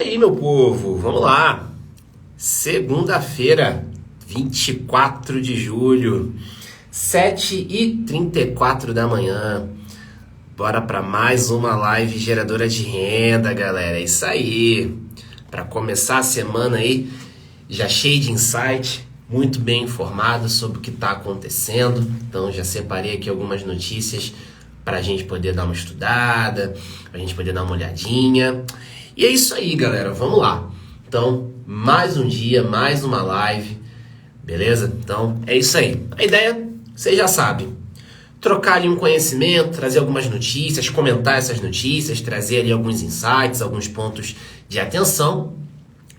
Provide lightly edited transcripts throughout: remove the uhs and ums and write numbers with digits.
E aí, meu povo, vamos lá. Segunda-feira, 24 de julho, 7h34 da manhã. Bora para mais uma live geradora de renda, galera. É isso aí. Para começar a semana aí, já cheio de insight, muito bem informado sobre o que está acontecendo. Então, já separei aqui algumas notícias para a gente poder dar uma estudada, para a gente poder dar uma olhadinha. E é isso aí, galera. Vamos lá. Então, mais um dia, mais uma live, beleza? Então, é isso aí. A ideia, você já sabe, trocar ali um conhecimento, trazer algumas notícias, comentar essas notícias, trazer ali alguns insights, alguns pontos de atenção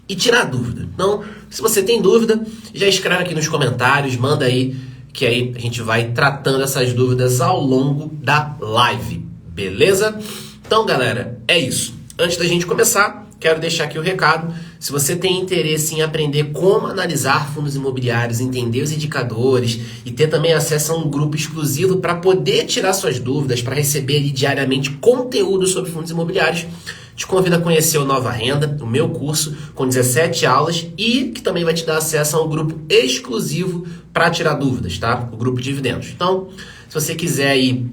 e tirar dúvida. Então, se você tem dúvida, já escreve aqui nos comentários, manda aí, que aí a gente vai tratando essas dúvidas ao longo da live, beleza? Então, galera, é isso. Antes da gente começar, quero deixar aqui o recado. Se você tem interesse em aprender como analisar fundos imobiliários, entender os indicadores e ter também acesso a um grupo exclusivo para poder tirar suas dúvidas, para receber ali diariamente conteúdo sobre fundos imobiliários, te convido a conhecer o Nova Renda, o meu curso com 17 aulas e que também vai te dar acesso a um grupo exclusivo para tirar dúvidas, tá? O grupo Dividendos. Então, se você quiser aí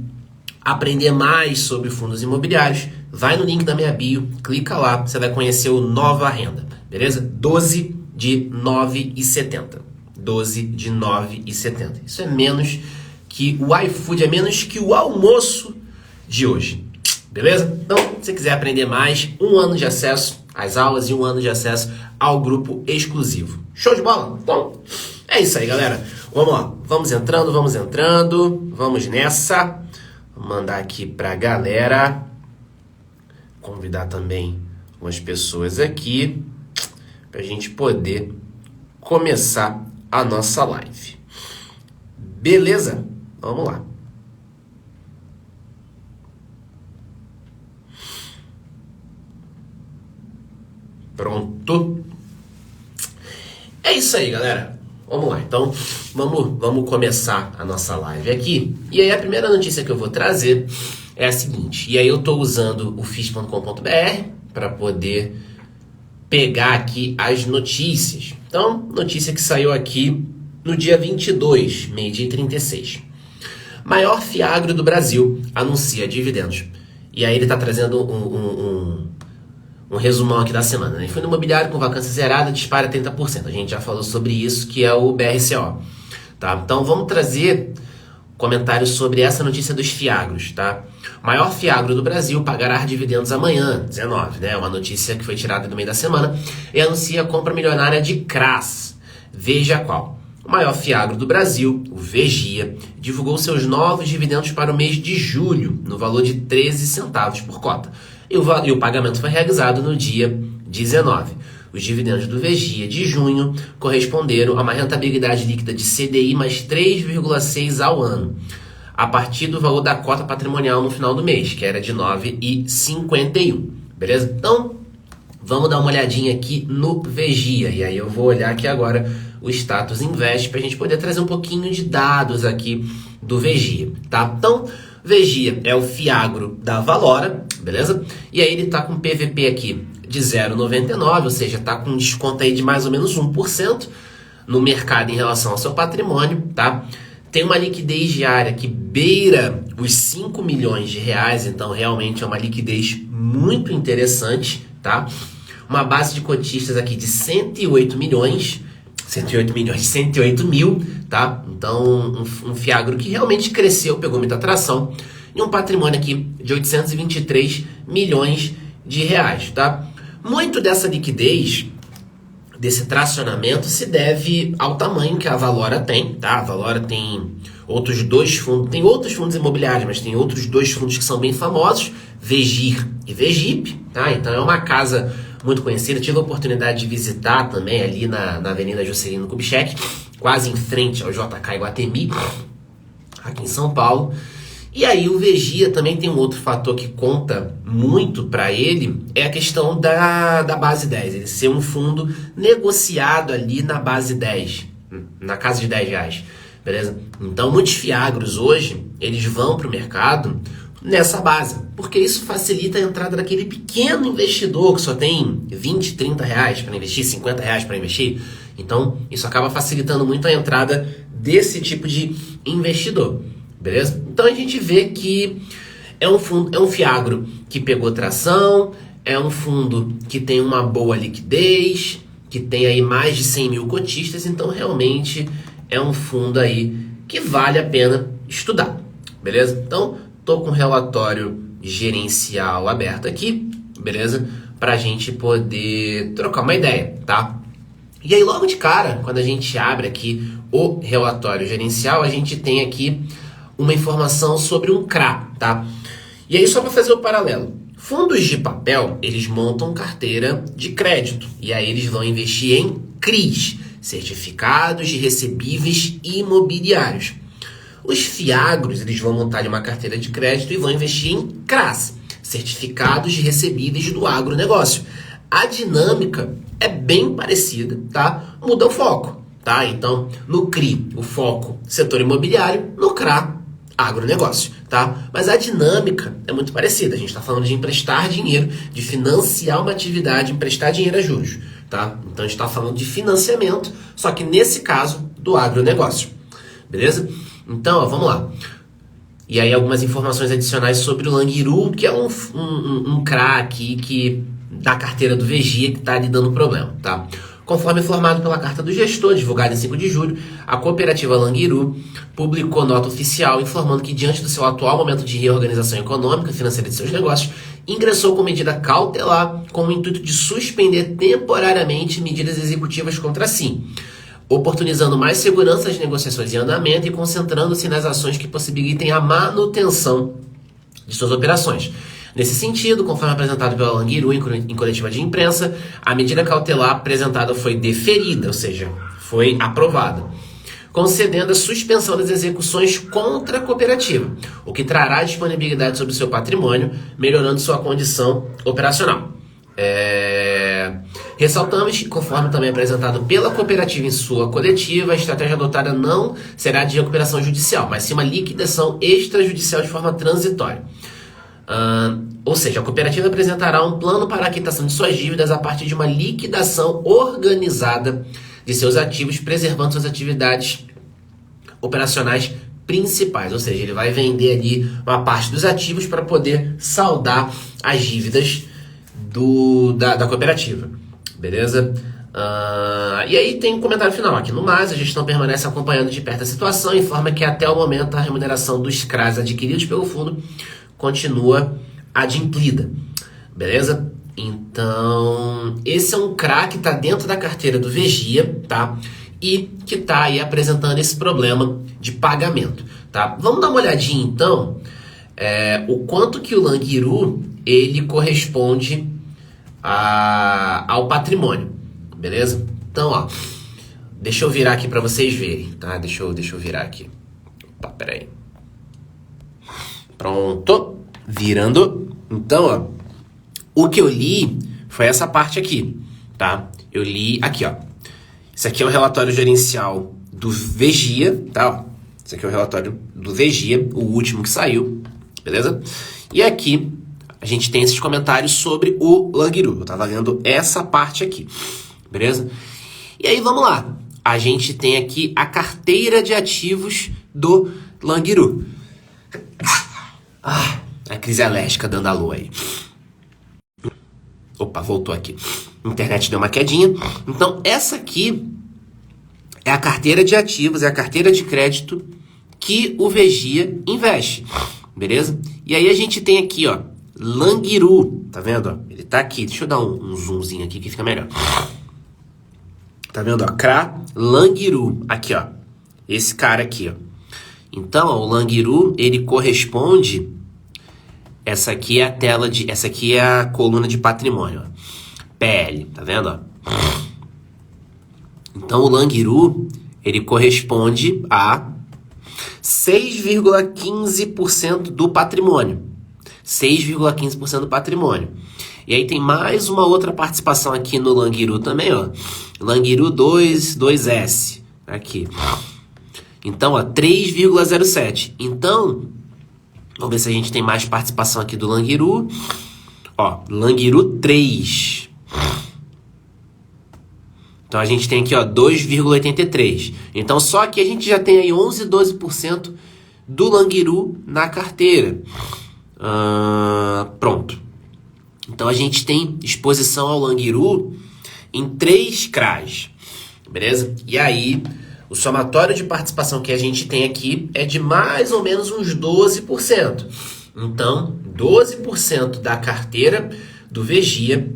aprender mais sobre fundos imobiliários, vai no link da minha bio, clica lá, você vai conhecer o Nova Renda, beleza? 12 de 9,70. 12 de 9,70. Isso é menos que o iFood, é menos que o almoço de hoje, beleza? Então, se você quiser aprender mais, 1 ano de acesso às aulas e 1 ano de acesso ao grupo exclusivo. Show de bola? Então, é isso aí, galera. Vamos lá, vamos entrando, vamos nessa. Vou mandar aqui pra galera, convidar também umas pessoas aqui pra gente poder começar a nossa live. Beleza? Vamos lá. Pronto. É isso aí, galera. Vamos lá, então vamos começar a nossa live aqui. E aí a primeira notícia que eu vou trazer é a seguinte. E aí eu estou usando o fish.com.br para poder pegar aqui as notícias. Então, notícia que saiu aqui no dia 22, meio-dia e 36. Maior fiagro do Brasil anuncia dividendos. E aí ele está trazendo um resumão aqui da semana, né? Fundo imobiliário com vacância zerada dispara 30%. A gente já falou sobre isso, que é o BRCO. Tá? Então vamos trazer comentários sobre essa notícia dos fiagros. Tá? O maior fiagro do Brasil pagará dividendos amanhã, 19, né? Uma notícia que foi tirada no meio da semana, e anuncia a compra milionária de CRAS. Veja qual. O maior fiagro do Brasil, o Vegia, divulgou seus novos dividendos para o mês de julho, no valor de 13 centavos por cota. E o pagamento foi realizado no dia 19. Os dividendos do Vegia de junho corresponderam a uma rentabilidade líquida de CDI mais 3,6 ao ano, a partir do valor da cota patrimonial no final do mês, que era de 9,51. Beleza? Então, vamos dar uma olhadinha aqui no Vegia. E aí eu vou olhar aqui agora o Status Invest para a gente poder trazer um pouquinho de dados aqui do Vegia, tá? Então, Vegia é o fiagro da Valora, beleza? E aí ele tá com PVP aqui de 0,99, ou seja, tá com um desconto aí de mais ou menos 1% no mercado em relação ao seu patrimônio, tá? Tem uma liquidez diária que beira os 5 milhões de reais, então realmente é uma liquidez muito interessante, tá? Uma base de cotistas aqui de 108 mil, tá? Então, um fiagro que realmente cresceu, pegou muita atração, e um patrimônio aqui de 823 milhões de reais, tá? Muito dessa liquidez, desse tracionamento, se deve ao tamanho que a Valora tem, tá? A Valora tem outros 2 fundos, tem outros fundos imobiliários, mas tem outros 2 fundos que são bem famosos, Vegir e Vegip, tá? Então é uma casa muito conhecida. Tive a oportunidade de visitar também ali na Avenida Juscelino Kubitschek, quase em frente ao JK Iguatemi, aqui em São Paulo. E aí o Vegia também tem um outro fator que conta muito para ele, é a questão da base 10, ele ser um fundo negociado ali na base 10, na casa de R$10, beleza? Então muitos fiagros hoje, eles vão para o mercado nessa base, porque isso facilita a entrada daquele pequeno investidor que só tem 20, 30 reais para investir, 50 reais para investir. Então, isso acaba facilitando muito a entrada desse tipo de investidor, beleza? Então, a gente vê que é um fundo, é um fiagro que pegou tração, é um fundo que tem uma boa liquidez, que tem aí mais de 100 mil cotistas, então realmente é um fundo aí que vale a pena estudar, beleza? Então, tô com o relatório gerencial aberto aqui, beleza? Pra gente poder trocar uma ideia, tá? E aí, logo de cara, quando a gente abre aqui o relatório gerencial, a gente tem aqui uma informação sobre um CRA, tá? E aí, só para fazer o paralelo, fundos de papel, eles montam carteira de crédito, e aí eles vão investir em CRIs, certificados de recebíveis imobiliários. Os fiagros, eles vão montar uma carteira de crédito e vão investir em CRAs, certificados de recebíveis do agronegócio. A dinâmica é bem parecida, tá? Muda o foco, tá? Então, no CRI, o foco setor imobiliário, no CRA, agronegócio, tá? Mas a dinâmica é muito parecida. A gente está falando de emprestar dinheiro, de financiar uma atividade, emprestar dinheiro a juros, tá? Então, a gente está falando de financiamento, só que nesse caso, do agronegócio, beleza? Então, ó, vamos lá. E aí, algumas informações adicionais sobre o Languiru, que é um CRA aqui que da carteira do Vegia que está lhe dando problema, tá? Conforme informado pela carta do gestor, divulgada em 5 de julho, a cooperativa Languiru publicou nota oficial informando que, diante do seu atual momento de reorganização econômica e financeira de seus negócios, ingressou com medida cautelar com o intuito de suspender temporariamente medidas executivas contra si, oportunizando mais segurança às negociações em andamento e concentrando-se nas ações que possibilitem a manutenção de suas operações. Nesse sentido, conforme apresentado pela Languiru em coletiva de imprensa, a medida cautelar apresentada foi deferida, ou seja, foi aprovada, concedendo a suspensão das execuções contra a cooperativa, o que trará disponibilidade sobre o seu patrimônio, melhorando sua condição operacional. Ressaltamos que, conforme também apresentado pela cooperativa em sua coletiva, a estratégia adotada não será de recuperação judicial, mas sim uma liquidação extrajudicial de forma transitória. Ou seja, a cooperativa apresentará um plano para a quitação de suas dívidas a partir de uma liquidação organizada de seus ativos, preservando suas atividades operacionais principais. Ou seja, ele vai vender ali uma parte dos ativos para poder saldar as dívidas da cooperativa. Beleza? E aí tem um comentário final aqui. No mais, a gestão permanece acompanhando de perto a situação e informa que até o momento a remuneração dos CRAs adquiridos pelo fundo continua adimplida, beleza? Então, esse é um CRA que está dentro da carteira do Vegia, tá? E que está aí apresentando esse problema de pagamento, tá? Vamos dar uma olhadinha, então, o quanto que o Languiru, ele corresponde ao patrimônio, beleza? Então, ó, deixa eu virar aqui para vocês verem, tá? Deixa eu virar aqui. Opa, peraí. Pronto, virando. Então, ó, o que eu li foi essa parte aqui, tá? Eu li aqui, ó. Isso aqui é o relatório gerencial do Vegia, tá? Isso aqui é o relatório do Vegia, o último que saiu, beleza? E aqui a gente tem esses comentários sobre o Languiru. Eu tava lendo essa parte aqui, beleza? E aí, vamos lá. A gente tem aqui a carteira de ativos do Languiru. A crise alérgica dando alô aí. Opa, voltou aqui. A internet deu uma quedinha. Então, essa aqui é a carteira de ativos, é a carteira de crédito que o Vegia investe. Beleza? E aí a gente tem aqui, ó, Languiru. Tá vendo? Ó? Ele tá aqui. Deixa eu dar um zoomzinho aqui que fica melhor. Tá vendo? Ó? CRA Languiru. Aqui, ó. Esse cara aqui, ó. Então, ó, o Languiru, ele corresponde... Essa aqui é a tela de... Essa aqui é a coluna de patrimônio, ó. PL, tá vendo, ó? Então, o Languiru, ele corresponde a 6,15% do patrimônio. 6,15% do patrimônio. E aí tem mais uma outra participação aqui no Languiru também, ó. Languiru 2S. Aqui. Então, ó, 3,07. Então, Vamos ver se a gente tem mais participação aqui do Languiru. Ó, Languiru 3. Então a gente tem aqui, ó, 2,83. Então só aqui a gente já tem aí 11, 12% do Languiru na carteira. Pronto. Então a gente tem exposição ao Languiru em 3 CRAs. Beleza? E aí, o somatório de participação que a gente tem aqui é de mais ou menos uns 12%. Então, 12% da carteira do Vegia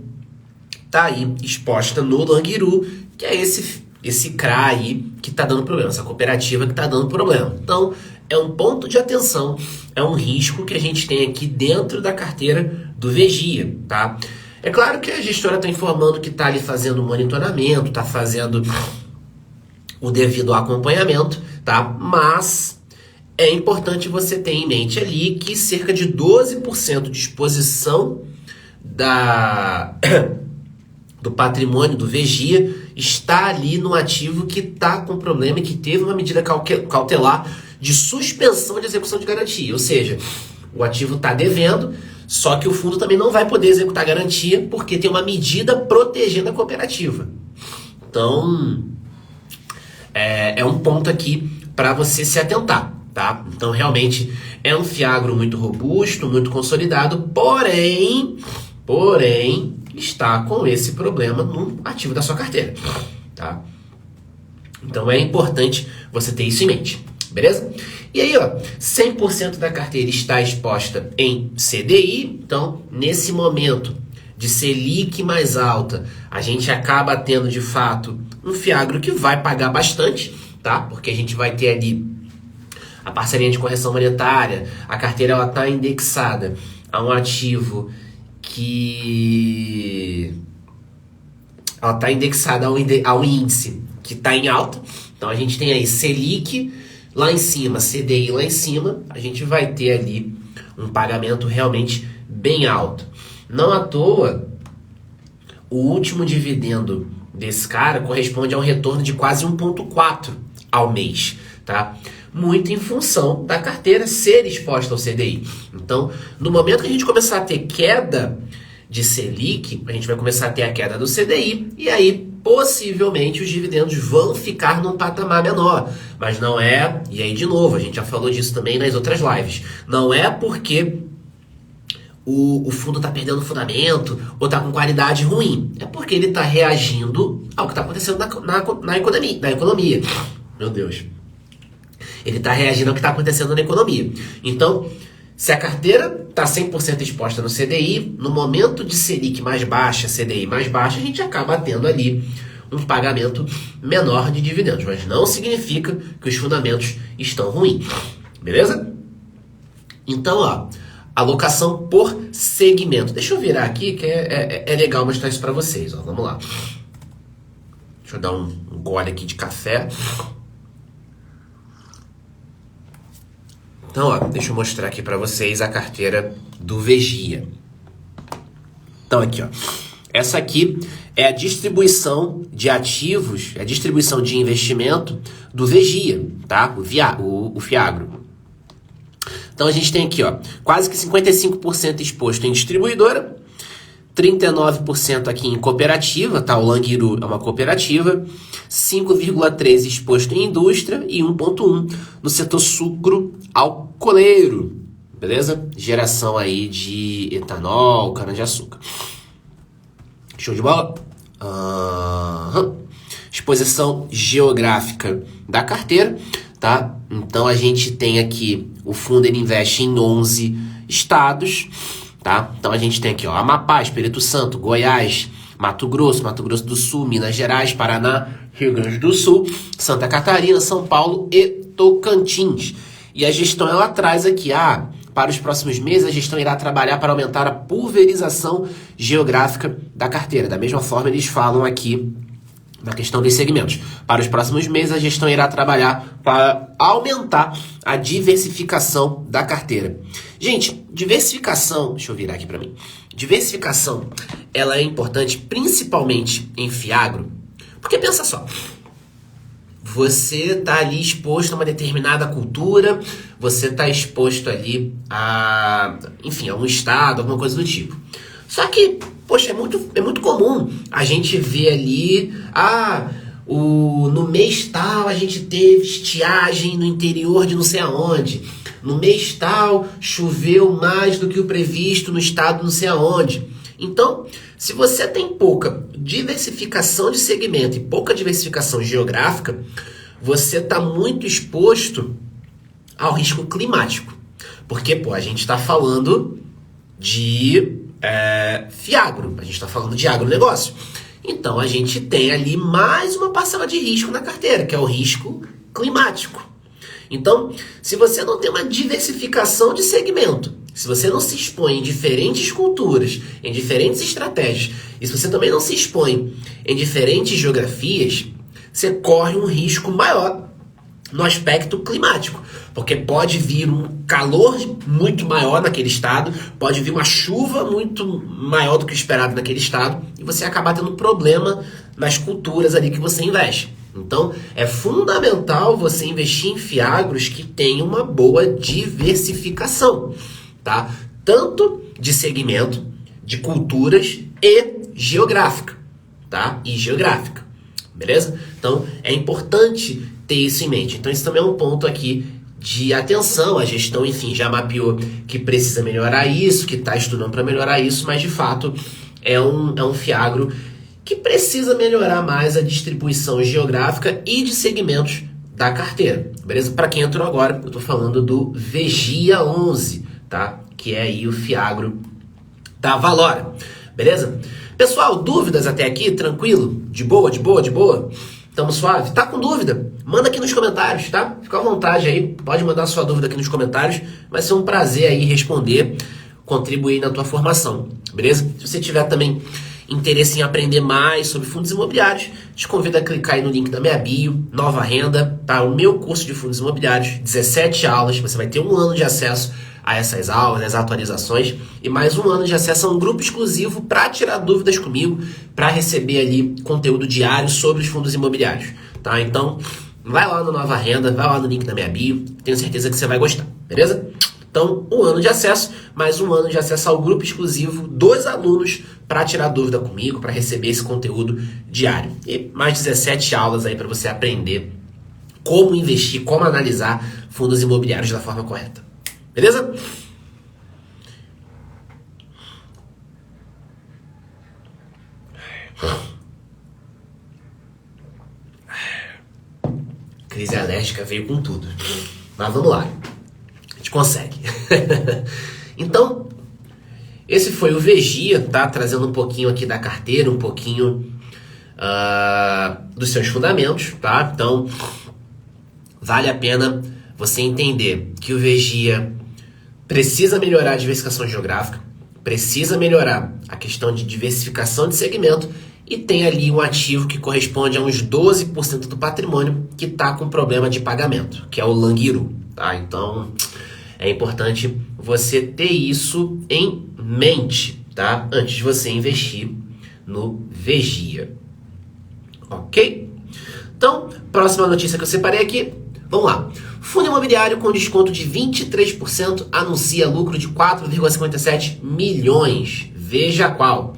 tá aí exposta no Languiru, que é esse CRA aí que tá dando problema, essa cooperativa que tá dando problema. Então, é um ponto de atenção, é um risco que a gente tem aqui dentro da carteira do Vegia, tá? É claro que a gestora está informando que está ali fazendo monitoramento, está fazendo o devido acompanhamento, tá? Mas é importante você ter em mente ali que cerca de 12% de exposição do patrimônio do Vegia está ali no ativo que está com problema e que teve uma medida cautelar de suspensão de execução de garantia. Ou seja, o ativo está devendo, só que o fundo também não vai poder executar a garantia porque tem uma medida protegendo a cooperativa. Então, é um ponto aqui para você se atentar, tá? Então, realmente, é um FIAGRO muito robusto, muito consolidado, porém, está com esse problema no ativo da sua carteira, tá? Então, é importante você ter isso em mente, beleza? E aí, ó, 100% da carteira está exposta em CDI, então, nesse momento de Selic mais alta, a gente acaba tendo, de fato, um FIAGRO que vai pagar bastante, tá? Porque a gente vai ter ali a parcelinha de correção monetária, a carteira ela está indexada a um ativo que ela está indexada ao índice que está em alta. Então a gente tem aí Selic lá em cima, CDI lá em cima, a gente vai ter ali um pagamento realmente bem alto. Não à toa, o último dividendo desse cara corresponde a um retorno de quase 1,4 ao mês, tá? Muito em função da carteira ser exposta ao CDI. Então, no momento que a gente começar a ter queda de Selic, a gente vai começar a ter a queda do CDI, e aí, possivelmente, os dividendos vão ficar num patamar menor. Mas não é, e aí de novo, a gente já falou disso também nas outras lives, não é porque o fundo está perdendo fundamento ou está com qualidade ruim. É porque ele está reagindo ao que está acontecendo na economia. Meu Deus. Ele está reagindo ao que está acontecendo na economia. Então, se a carteira está 100% exposta no CDI, no momento de Selic mais baixa, CDI mais baixa, a gente acaba tendo ali um pagamento menor de dividendos. Mas não significa que os fundamentos estão ruins. Beleza? Então, ó, alocação por segmento. Deixa eu virar aqui, que é legal mostrar isso para vocês. Ó. Vamos lá. Deixa eu dar um gole aqui de café. Então, ó, deixa eu mostrar aqui para vocês a carteira do Vegia. Então, aqui, ó. Essa aqui é a distribuição de ativos, a distribuição de investimento do Vegia, tá? O FIAGRO. Então, a gente tem aqui, ó, quase que 55% exposto em distribuidora, 39% aqui em cooperativa, tá? O Languiru é uma cooperativa, 5,3% exposto em indústria e 1,1% no setor sucro alcooleiro, beleza? Geração aí de etanol, cana-de-açúcar. Show de bola? Exposição geográfica da carteira, tá? Então a gente tem aqui, o fundo ele investe em 11 estados, tá? Então a gente tem aqui, ó, Amapá, Espírito Santo, Goiás, Mato Grosso do Sul, Minas Gerais, Paraná, Rio Grande do Sul, Santa Catarina, São Paulo e Tocantins. E a gestão ela traz aqui, para os próximos meses a gestão irá trabalhar para aumentar a pulverização geográfica da carteira. Da mesma forma eles falam aqui na questão dos segmentos. Para os próximos meses, a gestão irá trabalhar para aumentar a diversificação da carteira. Gente, diversificação, deixa eu virar aqui para mim. Diversificação, ela é importante principalmente em FIAGRO, porque pensa só, você está ali exposto a uma determinada cultura, você está exposto ali a, enfim, a um estado, alguma coisa do tipo. Só que, poxa, é muito comum a gente ver ali, no mês tal a gente teve estiagem no interior de não sei aonde. No mês tal choveu mais do que o previsto no estado não sei aonde. Então, se você tem pouca diversificação de segmento e pouca diversificação geográfica, você está muito exposto ao risco climático. Porque, a gente está falando de fiagro, a gente está falando de agronegócio. Então, a gente tem ali mais uma parcela de risco na carteira, que é o risco climático. Então, se você não tem uma diversificação de segmento, se você não se expõe em diferentes culturas, em diferentes estratégias, e se você também não se expõe em diferentes geografias, você corre um risco maior no aspecto climático. Porque pode vir um calor muito maior naquele estado, pode vir uma chuva muito maior do que o esperado naquele estado, e você acabar tendo problema nas culturas ali que você investe. Então, é fundamental você investir em fiagros que tenham uma boa diversificação, tá? Tanto de segmento, de culturas e geográfica, tá? E geográfica, beleza? Então, é importante ter isso em mente. Então, isso também é um ponto aqui de atenção. A gestão, enfim, já mapeou que precisa melhorar isso, que está estudando para melhorar isso, mas, de fato, é um fiagro que precisa melhorar mais a distribuição geográfica e de segmentos da carteira, beleza? Para quem entrou agora, eu estou falando do Vegia 11, tá? Que é aí o fiagro da Valora, beleza? Pessoal, dúvidas até aqui? Tranquilo? De boa, de boa, de boa? Tamo suave? Tá com dúvida? Manda aqui nos comentários, tá? Fica à vontade aí, pode mandar sua dúvida aqui nos comentários, vai ser um prazer aí responder, contribuir na tua formação, beleza? Se você tiver também interesse em aprender mais sobre fundos imobiliários, te convido a clicar aí no link da minha bio, Nova Renda, tá? O meu curso de fundos imobiliários, 17 aulas, você vai ter um ano de acesso a essas aulas, as atualizações, e mais um ano de acesso a um grupo exclusivo para tirar dúvidas comigo, para receber ali conteúdo diário sobre os fundos imobiliários, tá? Então, vai lá no Nova Renda, vai lá no link da minha bio, tenho certeza que você vai gostar, beleza? Então, um ano de acesso, mais um ano de acesso ao grupo exclusivo dos alunos para tirar dúvida comigo, para receber esse conteúdo diário. E mais 17 aulas aí para você aprender como investir, como analisar fundos imobiliários da forma correta. Beleza? Crise alérgica veio com tudo. Mas vamos lá. A gente consegue. Então, esse foi o Vegia, tá? Trazendo um pouquinho aqui da carteira, um pouquinho dos seus fundamentos, tá? Então, vale a pena você entender que o Vegia precisa melhorar a diversificação geográfica, precisa melhorar a questão de diversificação de segmento e tem ali um ativo que corresponde a uns 12% do patrimônio que está com problema de pagamento, que é o Languiru, tá? Então, é importante você ter isso em mente, tá? Antes de você investir no Vegia. Ok? Então, próxima notícia que eu separei aqui. Vamos lá. Fundo imobiliário com desconto de 23% anuncia lucro de 4,57 milhões. Veja qual.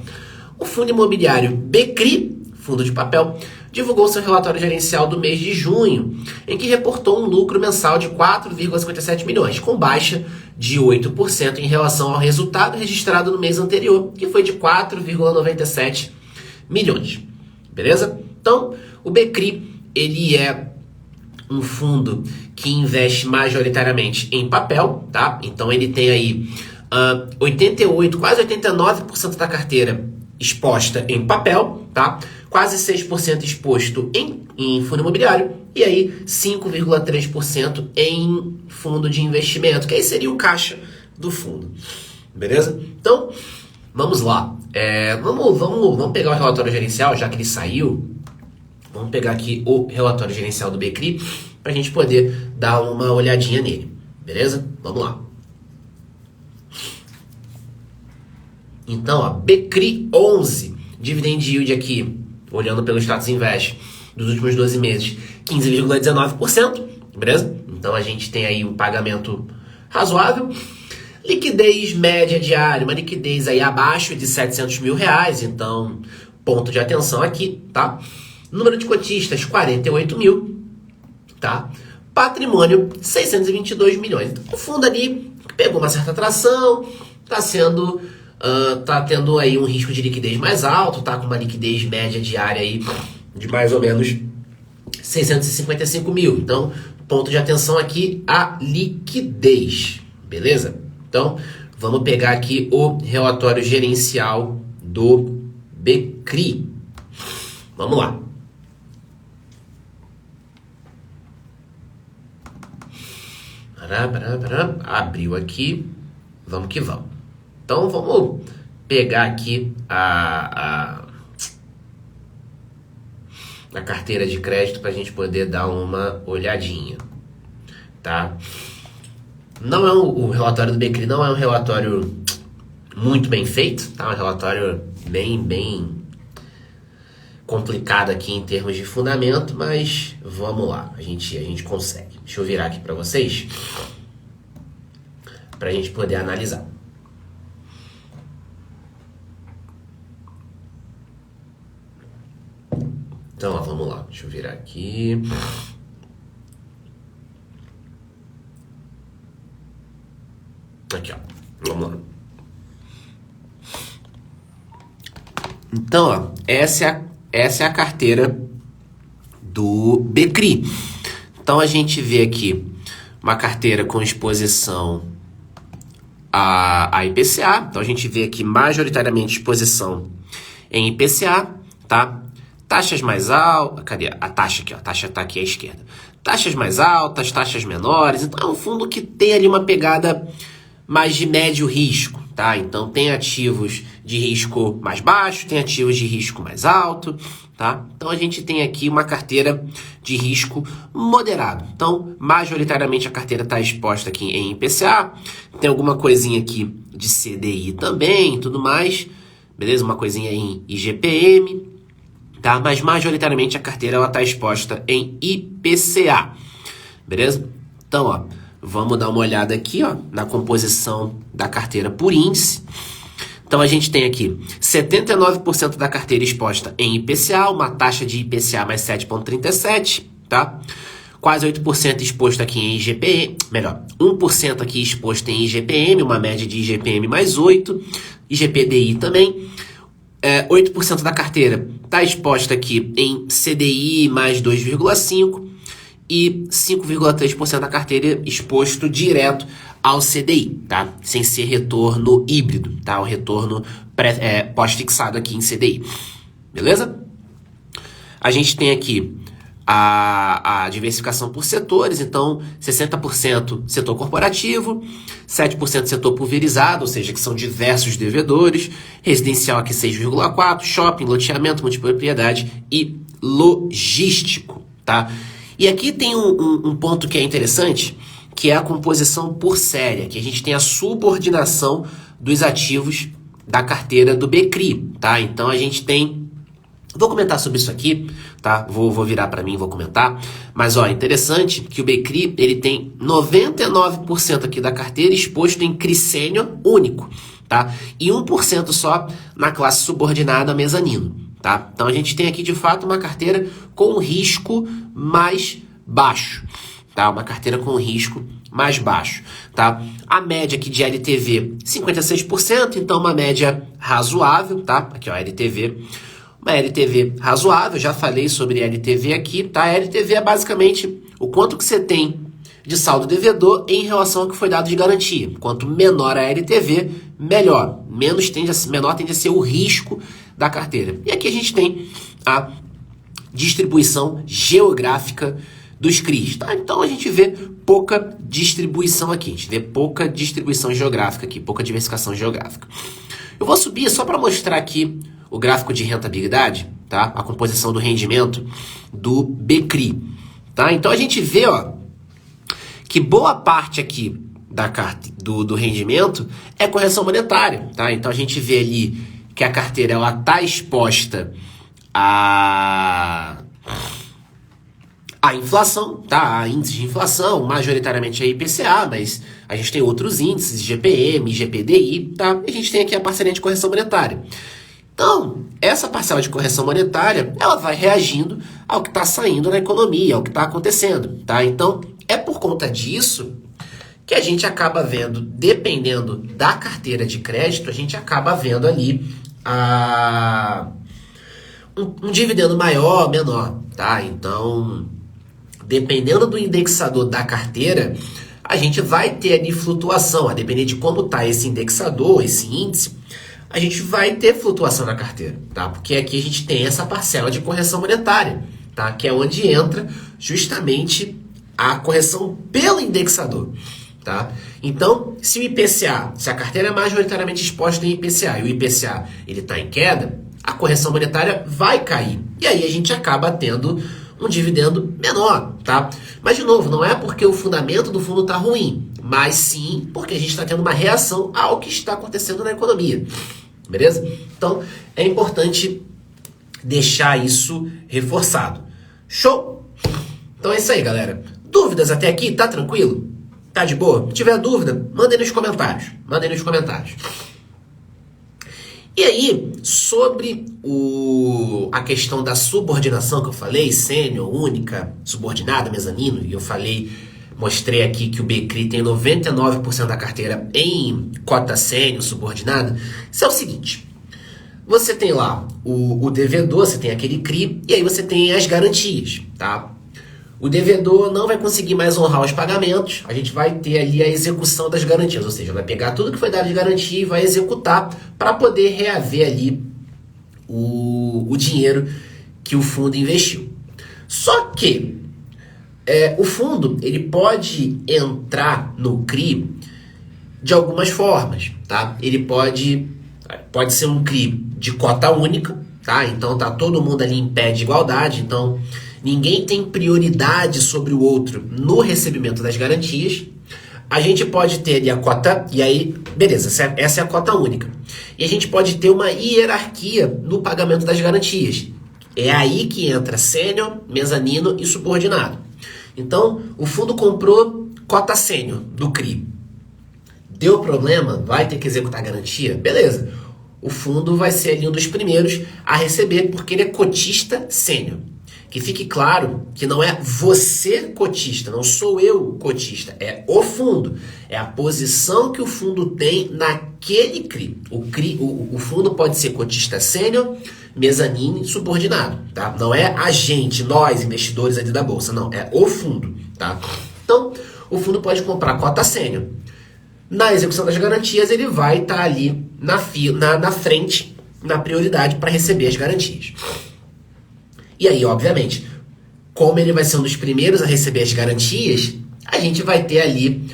O fundo imobiliário Becri, fundo de papel, divulgou seu relatório gerencial do mês de junho, em que reportou um lucro mensal de 4,57 milhões, com baixa de 8% em relação ao resultado registrado no mês anterior, que foi de 4,97 milhões. Beleza? Então, o Becri, ele é um fundo que investe majoritariamente em papel, tá? Então ele tem aí 88, quase 89% da carteira exposta em papel, tá? Quase 6% exposto em fundo imobiliário e aí 5,3% em fundo de investimento, que aí seria o caixa do fundo, beleza? Então, vamos lá. Vamos pegar o relatório gerencial, já que ele saiu. Vamos pegar aqui o relatório gerencial do Becri para a gente poder dar uma olhadinha nele, beleza? Vamos lá. Então, Becri 11, dividend yield aqui, olhando pelo status invest, dos últimos 12 meses, 15,19%, beleza? Então a gente tem aí um pagamento razoável. Liquidez média diária, uma liquidez aí abaixo de R$700 mil, então ponto de atenção aqui, tá? Número de cotistas, 48 mil, tá? Patrimônio, 622 milhões. Então, o fundo ali pegou uma certa atração, tá tendo aí um risco de liquidez mais alto, tá com uma liquidez média diária aí de mais ou menos 655 mil. Então, ponto de atenção aqui, a liquidez, beleza? Então, vamos pegar aqui o relatório gerencial do Becri. Vamos lá. Abriu aqui. Vamos que vamos. Então, vamos pegar aqui a carteira de crédito para a gente poder dar uma olhadinha, tá? Não é o relatório do Becri não é um relatório muito bem feito, tá? É um relatório bem complicado aqui em termos de fundamento, mas vamos lá, a gente consegue. Deixa eu virar aqui para vocês, para a gente poder analisar. Então, ó, vamos lá, deixa eu virar aqui. Aqui, ó, vamos lá. Então, ó, essa é a carteira do Becri. Então, a gente vê aqui uma carteira com exposição a IPCA. Então, a gente vê aqui majoritariamente exposição em IPCA, tá? Taxas mais altas... Cadê? A taxa aqui, ó. A taxa tá aqui à esquerda. Taxas mais altas, taxas menores. Então, é um fundo que tem ali uma pegada mais de médio risco, tá? Então, tem ativos de risco mais baixo, tem ativos de risco mais alto, tá? Então, a gente tem aqui uma carteira de risco moderado. Então, majoritariamente, a carteira está exposta aqui em IPCA. Tem alguma coisinha aqui de CDI também e tudo mais, beleza? Uma coisinha em IGPM, tá? Mas, majoritariamente, a carteira está exposta em IPCA, beleza? Então, ó, vamos dar uma olhada aqui, ó, na composição da carteira por índice. Então, a gente tem aqui 79% da carteira exposta em IPCA, uma taxa de IPCA mais 7,37, tá? Quase 8% exposto aqui em IGPM, melhor, 1% aqui exposto em IGPM, uma média de IGPM mais 8, IGPDI também. 8% da carteira está exposta aqui em CDI mais 2,5% e 5,3% da carteira exposto direto ao CDI, tá? Sem ser retorno híbrido, tá? O retorno pós-fixado aqui em CDI, beleza? A gente tem aqui a diversificação por setores, então 60% setor corporativo, 7% setor pulverizado, ou seja, que são diversos devedores, residencial aqui 6,4%, shopping, loteamento, multipropriedade e logístico, tá? E aqui tem um ponto que é interessante, que é a composição por série, que a gente tem a subordinação dos ativos da carteira do Becri, tá? Então a gente tem... Vou comentar sobre isso aqui, tá? Vou virar para mim e vou comentar. Mas, ó, interessante que o Becri, ele tem 99% aqui da carteira exposto em CRI sênior único, tá? E 1% só na classe subordinada mezanino, tá? Então, a gente tem aqui, de fato, uma carteira com risco mais baixo, tá? Uma carteira com risco mais baixo, tá? A média aqui de LTV, 56%, então uma média razoável, tá? Aqui, ó, LTV... Uma LTV razoável, já falei sobre LTV aqui, tá? A LTV é basicamente o quanto que você tem de saldo devedor em relação ao que foi dado de garantia. Quanto menor a LTV, melhor. Menor tende a ser o risco da carteira. E aqui a gente tem a distribuição geográfica dos CRIs, tá? Então a gente vê pouca distribuição aqui, a gente vê pouca distribuição geográfica aqui, pouca diversificação geográfica. Eu vou subir só para mostrar aqui o gráfico de rentabilidade, tá? A composição do rendimento do Becri, tá? Então a gente vê, ó, que boa parte aqui do rendimento é correção monetária, tá? Então a gente vê ali que a carteira ela tá exposta A inflação, tá? Há índices de inflação, majoritariamente é IPCA, mas a gente tem outros índices, GPM, GPDI, tá? E a gente tem aqui a parcelinha de correção monetária. Então, essa parcela de correção monetária, ela vai reagindo ao que está saindo na economia, ao que está acontecendo, tá? Então, é por conta disso que a gente acaba vendo, dependendo da carteira de crédito, a gente acaba vendo ali um dividendo maior ou menor, tá? Então, dependendo do indexador da carteira, a gente vai ter ali flutuação, a depender de como está esse indexador, esse índice, a gente vai ter flutuação na carteira, tá? Porque aqui a gente tem essa parcela de correção monetária, tá? Que é onde entra justamente a correção pelo indexador, tá? Então, se o IPCA, se a carteira é majoritariamente exposta em IPCA e o IPCA ele está em queda, a correção monetária vai cair. E aí a gente acaba tendo um dividendo menor, tá? Mas, de novo, não é porque o fundamento do fundo está ruim, mas sim porque a gente está tendo uma reação ao que está acontecendo na economia, beleza? Então, é importante deixar isso reforçado. Show? Então é isso aí, galera. Dúvidas até aqui? Tá tranquilo? Tá de boa? Se tiver dúvida, mandem nos comentários. Mandem nos comentários. E aí, sobre a questão da subordinação que eu falei, sênior, única, subordinada, mezanino, e eu falei, mostrei aqui que o BCRI tem 99% da carteira em cota sênior, subordinada. Isso é o seguinte, você tem lá o devedor, você tem aquele CRI, e aí você tem as garantias, tá? O devedor não vai conseguir mais honrar os pagamentos, a gente vai ter ali a execução das garantias, ou seja, vai pegar tudo que foi dado de garantia e vai executar para poder reaver ali o dinheiro que o fundo investiu. Só que o fundo ele pode entrar no CRI de algumas formas, tá? Ele pode ser um CRI de cota única, tá? Então tá todo mundo ali em pé de igualdade, então ninguém tem prioridade sobre o outro no recebimento das garantias. A gente pode ter ali a cota, e aí, beleza, essa é a cota única. E a gente pode ter uma hierarquia no pagamento das garantias. É aí que entra sênior, mezanino e subordinado. Então, o fundo comprou cota sênior do CRI. Deu problema, vai ter que executar a garantia? Beleza. O fundo vai ser ali um dos primeiros a receber, porque ele é cotista sênior. Que fique claro que não é você cotista, não sou eu cotista, é o fundo. É a posição que o fundo tem naquele CRI. O fundo pode ser cotista sênior, mezanino e subordinado, tá? Não é a gente, nós, investidores ali da bolsa, não. É o fundo, tá? Então, o fundo pode comprar cota sênior. Na execução das garantias, ele vai estar ali na frente, na prioridade para receber as garantias. E aí, obviamente, como ele vai ser um dos primeiros a receber as garantias, a gente vai ter ali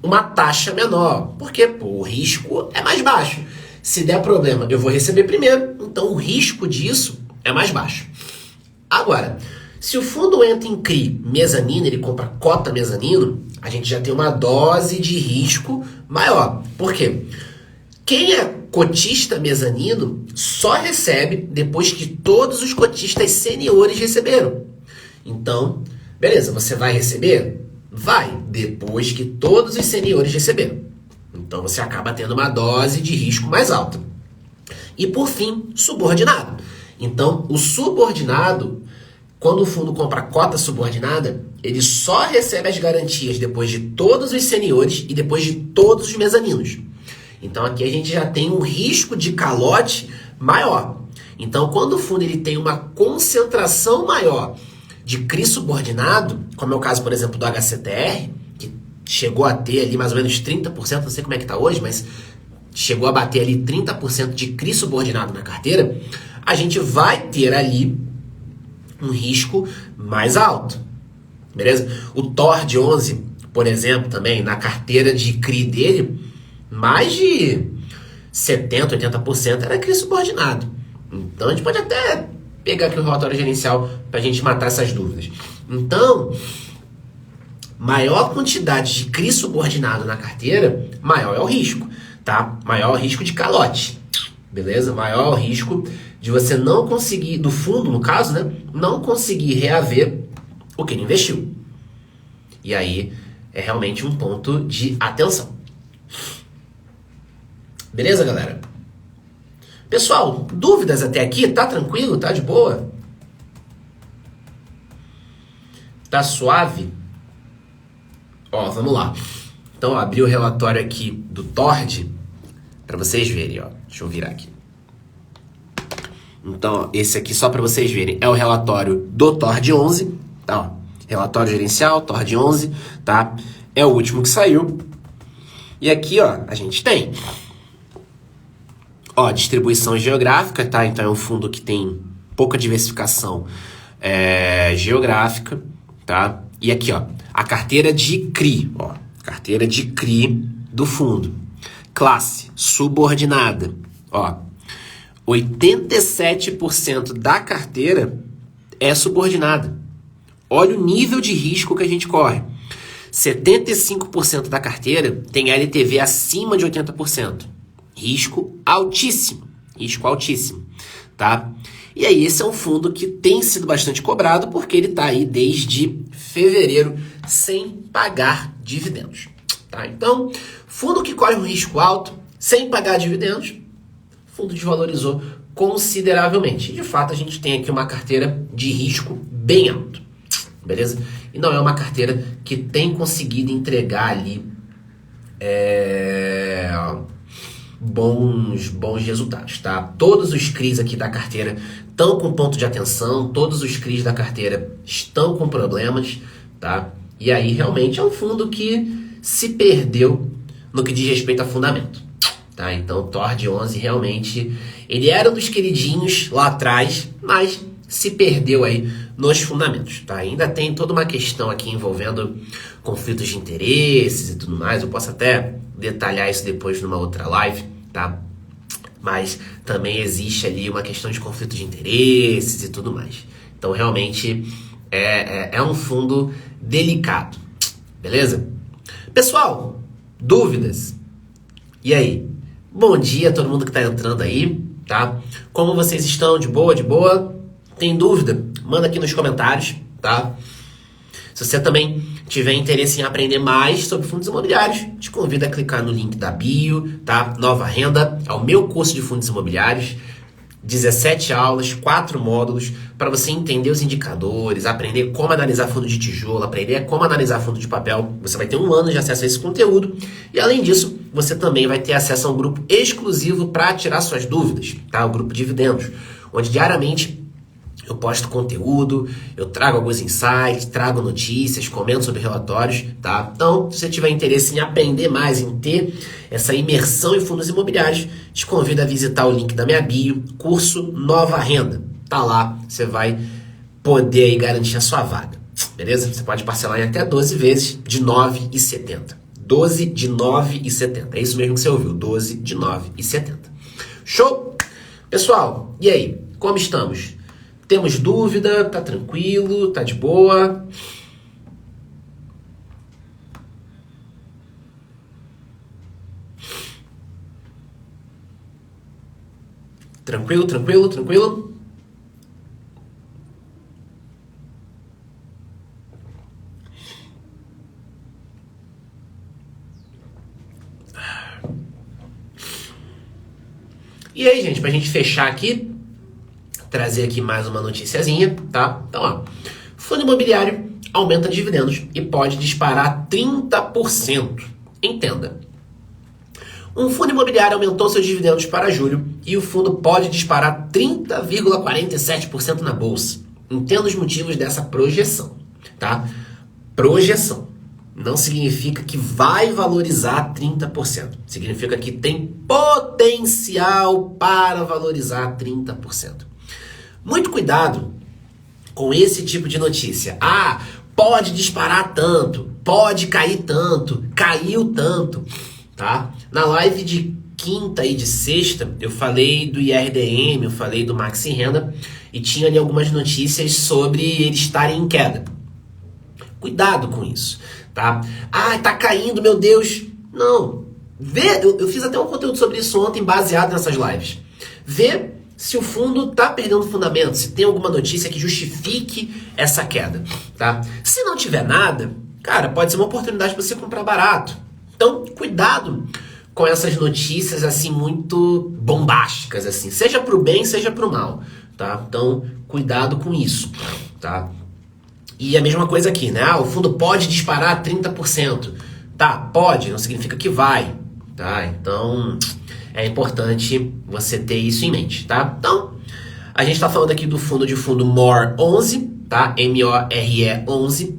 uma taxa menor, porque o risco é mais baixo. Se der problema, eu vou receber primeiro, então o risco disso é mais baixo. Agora, se o fundo entra em CRI mezanino, ele compra cota mezanino, a gente já tem uma dose de risco maior. Por quê? Quem é cotista mezanino só recebe depois que todos os cotistas seniores receberam. Então, beleza, você vai receber? Vai, depois que todos os seniores receberam. Então, você acaba tendo uma dose de risco mais alta. E, por fim, subordinado. Então, o subordinado, quando o fundo compra cota subordinada, ele só recebe as garantias depois de todos os seniores e depois de todos os mezaninos. Então aqui a gente já tem um risco de calote maior. Então quando o fundo ele tem uma concentração maior de CRI subordinado, como é o caso, por exemplo, do HCTR, que chegou a ter ali mais ou menos 30%, não sei como é que está hoje, mas chegou a bater ali 30% de CRI subordinado na carteira, a gente vai ter ali um risco mais alto. Beleza? O TOR de 11, por exemplo, também, na carteira de CRI dele, mais de 70%, 80% era CRI subordinado. Então, a gente pode até pegar aqui o relatório gerencial para a gente matar essas dúvidas. Então, maior quantidade de CRI subordinado na carteira, maior é o risco, tá? Maior é o risco de calote, beleza? Maior é o risco de você não conseguir, do fundo no caso, né, não conseguir reaver o que ele investiu. E aí é realmente um ponto de atenção. Beleza, galera? Pessoal, dúvidas até aqui? Tá tranquilo? Tá de boa? Tá suave? Ó, vamos lá. Então, ó, abri o relatório aqui do Tord para vocês verem, ó. Deixa eu virar aqui. Então, ó, esse aqui só para vocês verem é o relatório do Tord 11, tá? Ó, relatório gerencial Tord 11, tá? É o último que saiu. E aqui, ó, a gente tem, ó, distribuição geográfica, tá? Então é um fundo que tem pouca diversificação geográfica, tá? E aqui, ó, a carteira de CRI, ó, carteira de CRI do fundo. Classe subordinada, ó, 87% da carteira é subordinada. Olha o nível de risco que a gente corre. 75% da carteira tem LTV acima de 80%. Risco altíssimo, tá? E aí esse é um fundo que tem sido bastante cobrado porque ele está aí desde fevereiro sem pagar dividendos, tá? Então, fundo que corre um risco alto, sem pagar dividendos, o fundo desvalorizou consideravelmente. E de fato a gente tem aqui uma carteira de risco bem alto, beleza? E não é uma carteira que tem conseguido entregar ali bons resultados, tá? Todos os CRIs aqui da carteira estão com ponto de atenção, todos os CRIs da carteira estão com problemas, tá? E aí realmente é um fundo que se perdeu no que diz respeito a fundamento, tá? Então o Tord 11 realmente, ele era um dos queridinhos lá atrás, mas se perdeu aí nos fundamentos, tá? Ainda tem toda uma questão aqui envolvendo conflitos de interesses e tudo mais, eu posso até detalhar isso depois numa outra live, tá? Mas também existe ali uma questão de conflito de interesses e tudo mais. Então realmente é um fundo delicado, beleza? Pessoal, dúvidas? E aí? Bom dia a todo mundo que tá entrando aí, tá? Como vocês estão? De boa, de boa? Tem dúvida? Manda aqui nos comentários, tá? Se você também tiver interesse em aprender mais sobre fundos imobiliários, te convido a clicar no link da bio, tá? Nova Renda, é o meu curso de fundos imobiliários. 17 aulas, 4 módulos, para você entender os indicadores, aprender como analisar fundo de tijolo, aprender como analisar fundo de papel. Você vai ter 1 ano de acesso a esse conteúdo. E além disso, você também vai ter acesso a um grupo exclusivo para tirar suas dúvidas, tá? O grupo Dividendos, onde diariamente eu posto conteúdo, eu trago alguns insights, trago notícias, comento sobre relatórios, tá? Então, se você tiver interesse em aprender mais, em ter essa imersão em fundos imobiliários, te convido a visitar o link da minha bio, curso Nova Renda. Tá lá, você vai poder aí garantir a sua vaga, beleza? Você pode parcelar em até 12 vezes de R$ 9,70. 12 de R$ 9,70. É isso mesmo que você ouviu, 12 de R$ 9,70. Show? Pessoal, e aí? Como estamos? Temos dúvida? Tá tranquilo? Tá de boa? Tranquilo, tranquilo, tranquilo? E aí, gente, pra gente fechar aqui, trazer aqui mais uma noticiazinha, tá? Então, ó, fundo imobiliário aumenta dividendos e pode disparar 30%. Entenda. Um fundo imobiliário aumentou seus dividendos para julho e o fundo pode disparar 30,47% na bolsa. Entenda os motivos dessa projeção, tá? Projeção não significa que vai valorizar 30%. Significa que tem potencial para valorizar 30%. Muito cuidado com esse tipo de notícia. Ah, pode disparar tanto, pode cair tanto, caiu tanto, tá? Na live de quinta e de sexta, eu falei do IRDM, eu falei do Maxi Renda e tinha ali algumas notícias sobre eles estarem em queda. Cuidado com isso, tá? Ah, tá caindo, meu Deus. Não. Eu fiz até um conteúdo sobre isso ontem baseado nessas lives. Vê se o fundo está perdendo fundamento, se tem alguma notícia que justifique essa queda, tá? Se não tiver nada, cara, pode ser uma oportunidade para você comprar barato. Então, cuidado com essas notícias assim muito bombásticas, assim, seja para o bem, seja para o mal, tá? Então, cuidado com isso, tá? E a mesma coisa aqui, né? O fundo pode disparar 30%. Tá, pode, não significa que vai, tá? Então, é importante você ter isso em mente, tá? Então, a gente está falando aqui do fundo de fundo MORE11, tá? MORE 11,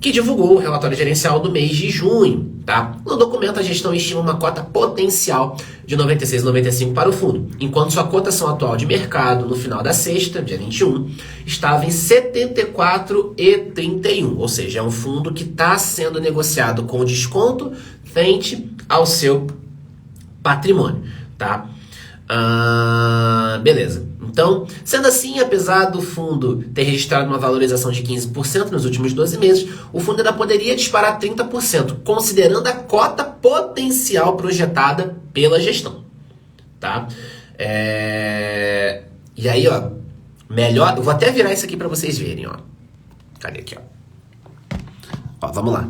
que divulgou o relatório gerencial do mês de junho, tá? No documento, a gestão estima uma cota potencial de 96,95 para o fundo, enquanto sua cotação atual de mercado no final da sexta, dia 21, estava em 74,31, ou seja, é um fundo que está sendo negociado com desconto frente ao seu patrimônio, tá? Beleza. Então, sendo assim, apesar do fundo ter registrado uma valorização de 15% nos últimos 12 meses, o fundo ainda poderia disparar 30%, considerando a cota potencial projetada pela gestão, tá? E aí, ó, melhor... Eu vou até virar isso aqui para vocês verem, ó. Cadê aqui, ó? Ó, vamos lá.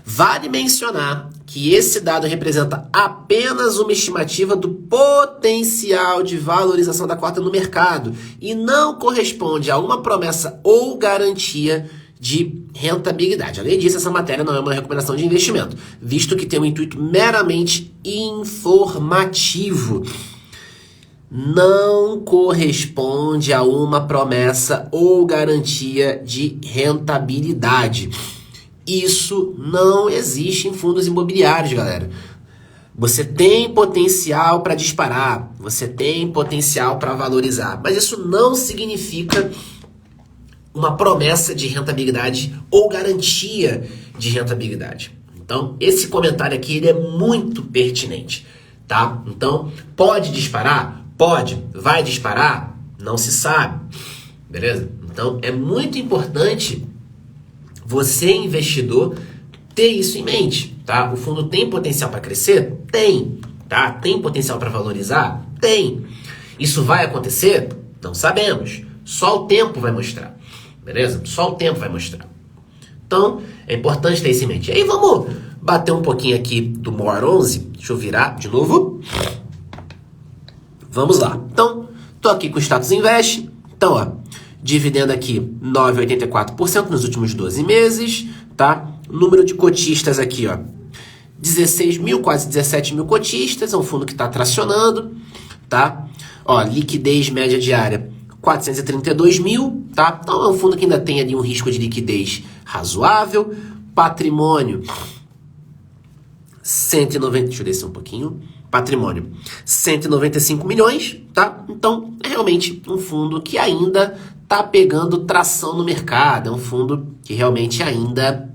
Vale mencionar que esse dado representa apenas uma estimativa do potencial de valorização da cota no mercado e não corresponde a uma promessa ou garantia de rentabilidade. Além disso, essa matéria não é uma recomendação de investimento, visto que tem um intuito meramente informativo. Não corresponde a uma promessa ou garantia de rentabilidade. Isso não existe em fundos imobiliários, galera. Você tem potencial para disparar, você tem potencial para valorizar, mas isso não significa uma promessa de rentabilidade ou garantia de rentabilidade. Então, esse comentário aqui ele é muito pertinente, tá? Então, pode disparar? Pode. Vai disparar? Não se sabe, beleza? Então, é muito importante você, investidor, ter isso em mente, tá? O fundo tem potencial para crescer? Tem, tá? Tem potencial para valorizar? Tem. Isso vai acontecer? Não sabemos. Só o tempo vai mostrar, beleza? Só o tempo vai mostrar. Então, é importante ter isso em mente. E aí, vamos bater um pouquinho aqui do MORE11. Deixa eu virar de novo. Vamos lá. Então, tô aqui com o Status Invest. Então, ó, dividendo aqui 9,84% nos últimos 12 meses, tá? Número de cotistas aqui, ó, 16 mil, quase 17 mil cotistas, é um fundo que está tracionando, tá? Ó, liquidez média diária, 432 mil, tá? Então é um fundo que ainda tem ali um risco de liquidez razoável, patrimônio, 190, deixa eu descer um pouquinho, patrimônio, 195 milhões, tá? Então, é realmente um fundo que ainda tá pegando tração no mercado, é um fundo que realmente ainda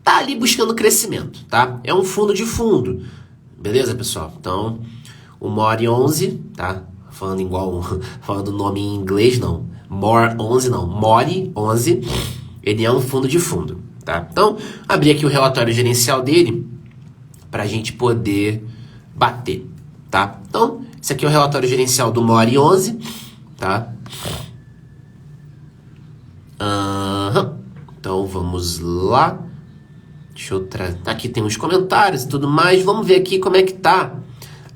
tá ali buscando crescimento, tá? É um fundo de fundo, beleza, pessoal? Então, o MORE11, tá? Falando igual, falando o nome em inglês, não. MORE11 não, MORE11, ele é um fundo de fundo, tá? Então, abri aqui o relatório gerencial dele pra gente poder bater, tá? Então, esse aqui é o relatório gerencial do MORE11, tá? Então, vamos lá. Deixa eu trazer... Aqui tem uns comentários e tudo mais. Vamos ver aqui como é que tá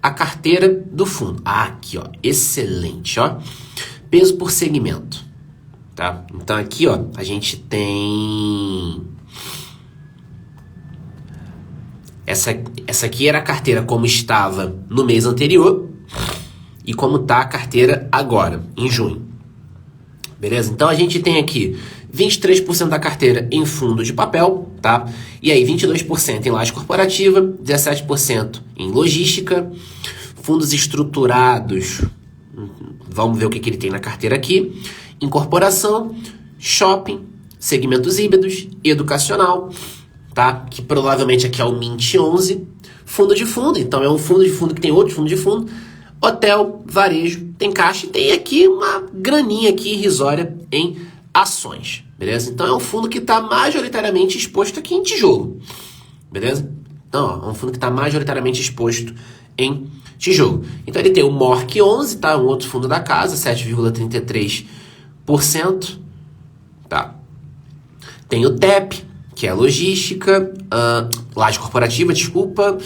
a carteira do fundo. Aqui, ó. Excelente, ó. Peso por segmento, tá? Então, aqui, ó, a gente tem... Essa aqui era a carteira como estava no mês anterior e como tá a carteira agora, em junho. Beleza? Então, a gente tem aqui 23% da carteira em fundo de papel, tá? E aí, 22% em laje corporativa, 17% em logística, fundos estruturados, vamos ver o que ele tem na carteira aqui, incorporação, shopping, segmentos híbridos, educacional, tá? Que provavelmente aqui é o Mint 11, fundo de fundo, então é um fundo de fundo que tem outro fundo de fundo, hotel, varejo, tem caixa e tem aqui uma graninha aqui irrisória em ações, beleza? Então é um fundo que está majoritariamente exposto aqui em tijolo, beleza? Então, ó, é um fundo que está majoritariamente exposto em tijolo. Então ele tem o MORC 11, tá? Um outro fundo da casa, 7,33%, tá? Tem o TEP, que é logística, laje corporativa, desculpa,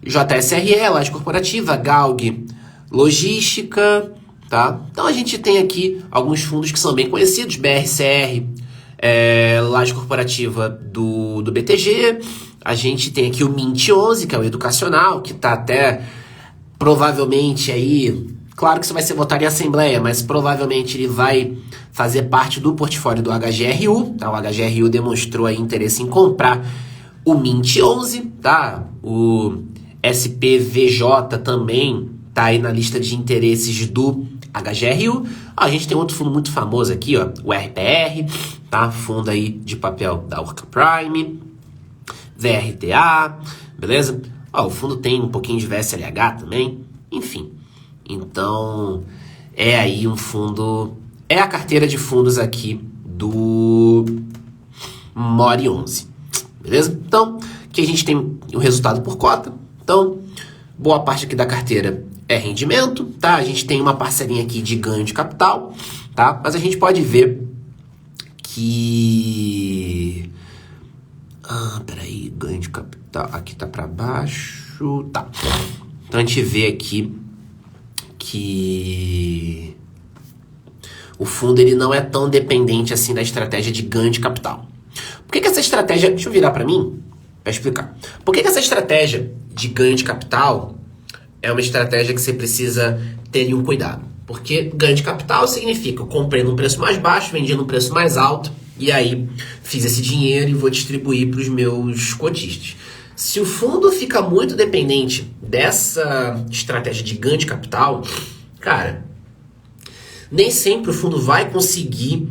JSRE, laje corporativa, GALG, logística, tá? Então a gente tem aqui alguns fundos que são bem conhecidos, BRCR, laje corporativa do BTG, a gente tem aqui o Mint 11, que é o educacional, que está até provavelmente aí, claro que isso vai ser votado em assembleia, mas provavelmente ele vai fazer parte do portfólio do HGRU, tá? O HGRU demonstrou aí interesse em comprar o Mint 11, tá? O SPVJ também tá aí na lista de interesses do HGRU. A gente tem outro fundo muito famoso aqui, ó, o RPR, tá? Fundo aí de papel da Orca Prime, VRTA, beleza? Ó, o fundo tem um pouquinho de VSLH também, enfim. Então, é aí um fundo, é a carteira de fundos aqui do Mori 11, beleza? Então, aqui a gente tem o resultado por cota. Então, boa parte aqui da carteira é rendimento, tá? A gente tem uma parcelinha aqui de ganho de capital, tá? Mas a gente pode ver que... peraí, ganho de capital, aqui tá para baixo, tá. Então a gente vê aqui que o fundo ele não é tão dependente assim da estratégia de ganho de capital. Por que essa estratégia, deixa eu virar para mim para explicar. Por que essa estratégia de ganho de capital é uma estratégia que você precisa ter um cuidado? Porque ganho de capital significa eu comprei num preço mais baixo, vendi num preço mais alto, e aí fiz esse dinheiro e vou distribuir para os meus cotistas. Se o fundo fica muito dependente dessa estratégia de ganho de capital, cara, nem sempre o fundo vai conseguir...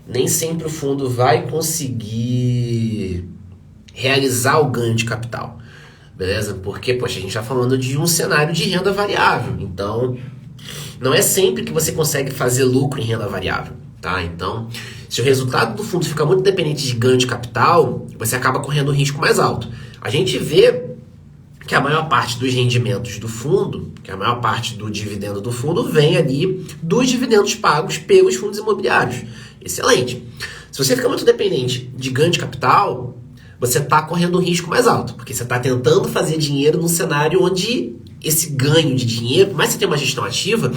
Nem sempre o fundo vai conseguir realizar o ganho de capital. Beleza? Porque, poxa, a gente está falando de um cenário de renda variável. Então, não é sempre que você consegue fazer lucro em renda variável, tá? Então, se o resultado do fundo fica muito dependente de ganho de capital, você acaba correndo um risco mais alto. A gente vê que a maior parte dos rendimentos do fundo, que a maior parte do dividendo do fundo vem ali dos dividendos pagos pelos fundos imobiliários. Excelente. Se você fica muito dependente de ganho de capital, você está correndo um risco mais alto, porque você está tentando fazer dinheiro num cenário onde esse ganho de dinheiro, por mais que você tenha uma gestão ativa,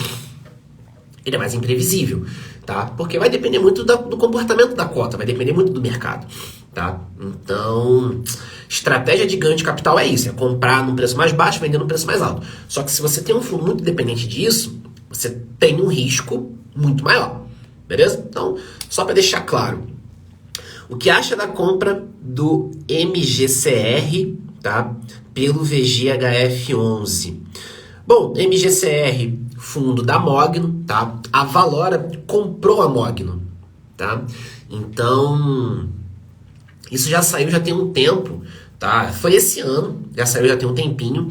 ele é mais imprevisível, tá? Porque vai depender muito do comportamento da cota, vai depender muito do mercado, tá? Então, estratégia de ganho de capital é isso, é comprar num preço mais baixo, vender num preço mais alto. Só que se você tem um fundo muito dependente disso, você tem um risco muito maior, beleza? Então, só para deixar claro, o que acha da compra do MGCR, tá? Pelo VGHF11? Bom, MGCR, fundo da Mogno, tá? A Valora comprou a Mogno, tá? Então, isso já saiu, já tem um tempo, tá? Foi esse ano, já saiu, já tem um tempinho,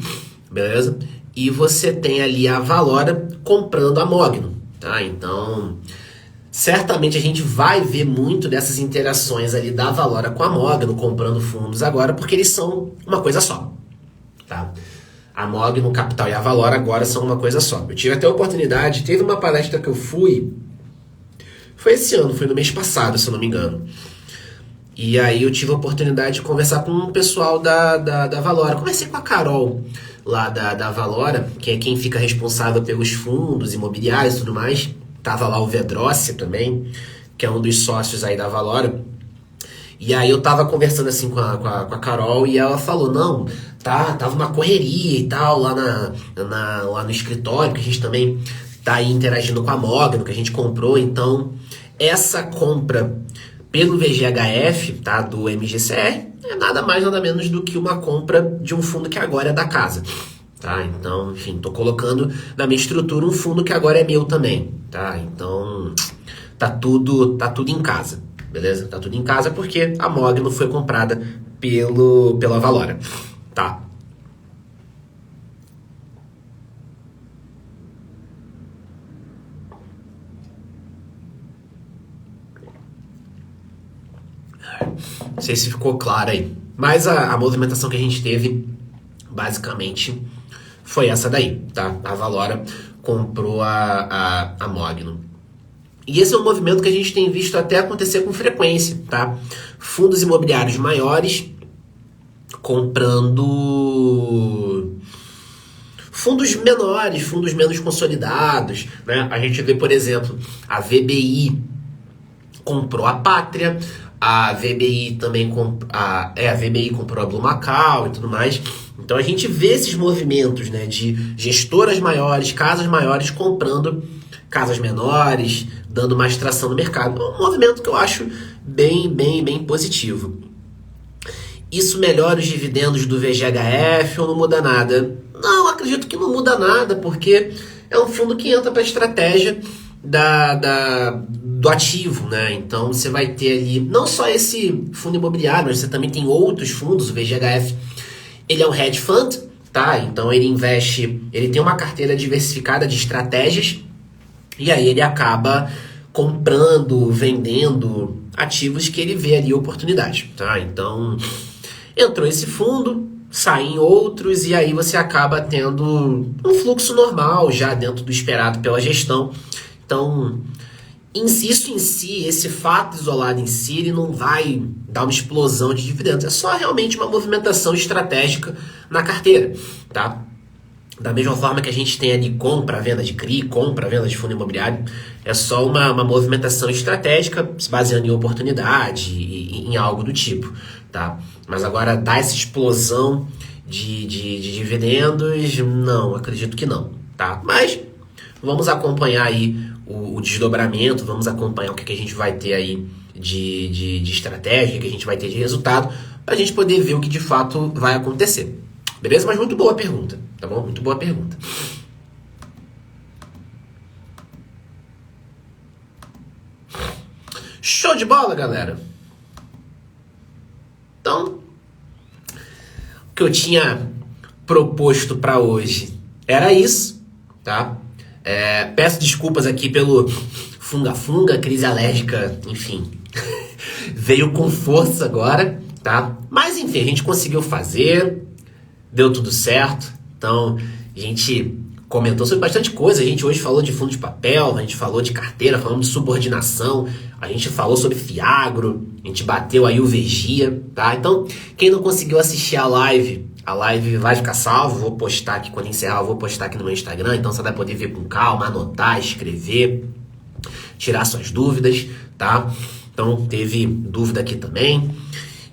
beleza? E você tem ali a Valora comprando a Mogno, tá? Então, certamente a gente vai ver muito dessas interações ali da Valora com a Mogno, comprando fundos agora, porque eles são uma coisa só, tá? A Mogno, o Capital e a Valora agora são uma coisa só. Eu tive até a oportunidade, teve uma palestra que eu fui, foi esse ano, foi no mês passado, se eu não me engano. E aí eu tive a oportunidade de conversar com o pessoal da Valora. Conversei com a Carol lá da Valora, que é quem fica responsável pelos fundos imobiliários e tudo mais. Tava lá o Vedrossi também, que é um dos sócios aí da Valora. E aí eu tava conversando assim com a Carol e ela falou, não, tava uma correria e tal lá lá no escritório, que a gente também tá aí interagindo com a Mogno, que a gente comprou. Então, essa compra pelo VGHF, tá, do MGCR, é nada mais, nada menos do que uma compra de um fundo que agora é da casa. Tá, então, enfim, tô colocando na minha estrutura um fundo que agora é meu também, tá? Então, tá tudo em casa, beleza? Tá tudo em casa porque a Mogno foi comprada pela Valora, tá? Não sei se ficou claro aí, mas a movimentação que a gente teve basicamente foi essa daí, tá? A Valora comprou a Mogno. E esse é um movimento que a gente tem visto até acontecer com frequência, tá? Fundos imobiliários maiores comprando fundos menores, fundos menos consolidados, né? A gente vê, por exemplo, a VBI comprou a Pátria, a VBI também a VBI comprou a Blue Macau e tudo mais. Então a gente vê esses movimentos, né, de gestoras maiores, casas maiores comprando casas menores, dando mais tração no mercado. É um movimento que eu acho bem positivo. Isso melhora os dividendos do VGHF ou não muda nada? Não, acredito que não muda nada, porque é um fundo que entra para a estratégia do ativo, né? Então você vai ter ali não só esse fundo imobiliário, mas você também tem outros fundos. O VGHF, ele é um hedge fund, tá? Então ele investe, ele tem uma carteira diversificada de estratégias e aí ele acaba comprando, vendendo ativos que ele vê ali oportunidade, tá? Então entrou esse fundo, saem outros e aí você acaba tendo um fluxo normal já dentro do esperado pela gestão. Então, isso em si, esse fato isolado em si, ele não vai dar uma explosão de dividendos. É só realmente uma movimentação estratégica na carteira, tá? Da mesma forma que a gente tem ali compra, venda de CRI, compra, venda de fundo imobiliário, é só uma movimentação estratégica se baseando em oportunidade e em algo do tipo, tá? Mas agora dar essa explosão de dividendos, não, acredito que não, tá? Mas vamos acompanhar aí o desdobramento, vamos acompanhar o que a gente vai ter aí de estratégia, o que a gente vai ter de resultado, para a gente poder ver o que de fato vai acontecer. Beleza? Mas muito boa pergunta, tá bom? Muito boa pergunta. Show de bola, galera! Então, o que eu tinha proposto para hoje era isso, tá? Peço desculpas aqui pelo funga-funga, crise alérgica, enfim. Veio com força agora, tá? Mas enfim, a gente conseguiu fazer, deu tudo certo. Então, a gente comentou sobre bastante coisa. A gente hoje falou de fundo de papel, a gente falou de carteira, falamos de subordinação, a gente falou sobre Fiagro, a gente bateu aí o Vegia, tá? Então, quem não conseguiu assistir a live vai ficar salvo. Vou postar aqui, quando encerrar, eu vou postar aqui no meu Instagram. Então você vai poder ver com calma, anotar, escrever, tirar suas dúvidas, tá? Então teve dúvida aqui também.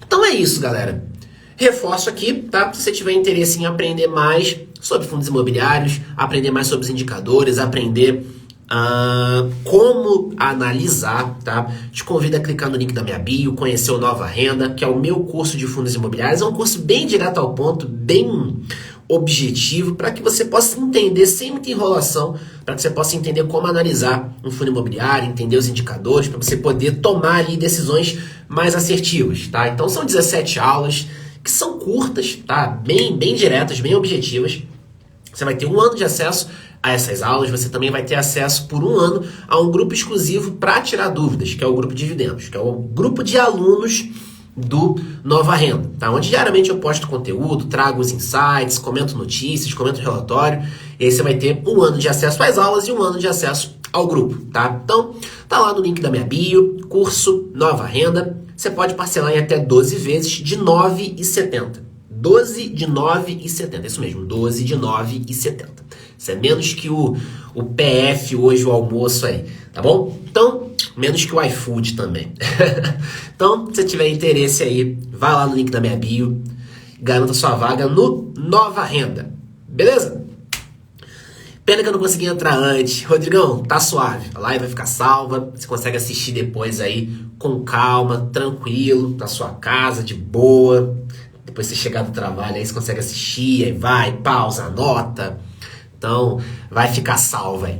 Então é isso, galera. Reforço aqui, tá? Se você tiver interesse em aprender mais sobre fundos imobiliários, aprender mais sobre os indicadores, aprender como analisar, tá? Te convido a clicar no link da minha bio, conhecer o Nova Renda, que é o meu curso de fundos imobiliários. É um curso bem direto ao ponto, bem objetivo, para que você possa entender, sem muita enrolação, para que você possa entender como analisar um fundo imobiliário, entender os indicadores, para você poder tomar ali decisões mais assertivas, tá? Então são 17 aulas, que são curtas, tá? Bem diretas, bem objetivas. Você vai ter 1 ano de acesso a essas aulas, você também vai ter acesso por 1 ano a um grupo exclusivo para tirar dúvidas, que é o grupo Dividendos, que é o grupo de alunos do Nova Renda, tá? Onde diariamente eu posto conteúdo, trago os insights, comento notícias, comento relatório, e aí você vai ter 1 ano de acesso às aulas e 1 ano de acesso ao grupo, tá? Então, tá lá no link da minha bio, curso Nova Renda, você pode parcelar em até 12 vezes de R$ 9,70. 12 de R$ 9,70, isso mesmo, 12 de R$ 9,70. Isso é menos que o PF hoje, o almoço aí, tá bom? Então, menos que o iFood também. Então, se você tiver interesse aí, vai lá no link da minha bio, garanta sua vaga no Nova Renda, beleza? Pena que eu não consegui entrar antes. Rodrigão, tá suave, a live vai ficar salva, você consegue assistir depois aí com calma, tranquilo, na sua casa, de boa. Depois você chegar do trabalho, aí você consegue assistir, aí vai, pausa, anota. Então, vai ficar salvo aí.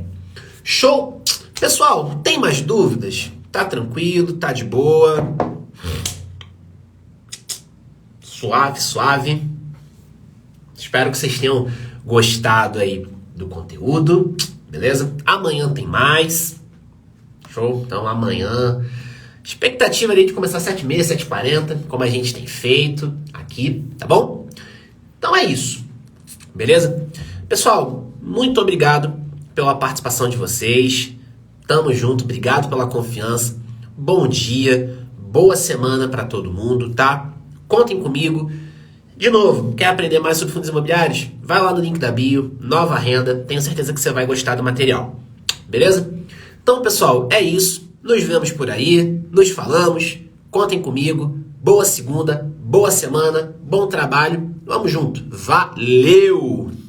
Show? Pessoal, tem mais dúvidas? Tá tranquilo, tá de boa. Suave. Espero que vocês tenham gostado aí do conteúdo, beleza? Amanhã tem mais. Show? Então, amanhã... Expectativa ali de começar às 7h30, 7h40, como a gente tem feito aqui, tá bom? Então é isso. Beleza? Pessoal, muito obrigado pela participação de vocês. Tamo junto, obrigado pela confiança. Bom dia, boa semana para todo mundo, tá? Contem comigo. De novo, quer aprender mais sobre fundos imobiliários? Vai lá no link da bio, Nova Renda, tenho certeza que você vai gostar do material. Beleza? Então, pessoal, é isso. Nos vemos por aí, nos falamos, contem comigo. Boa segunda, boa semana, bom trabalho. Vamos junto. Valeu!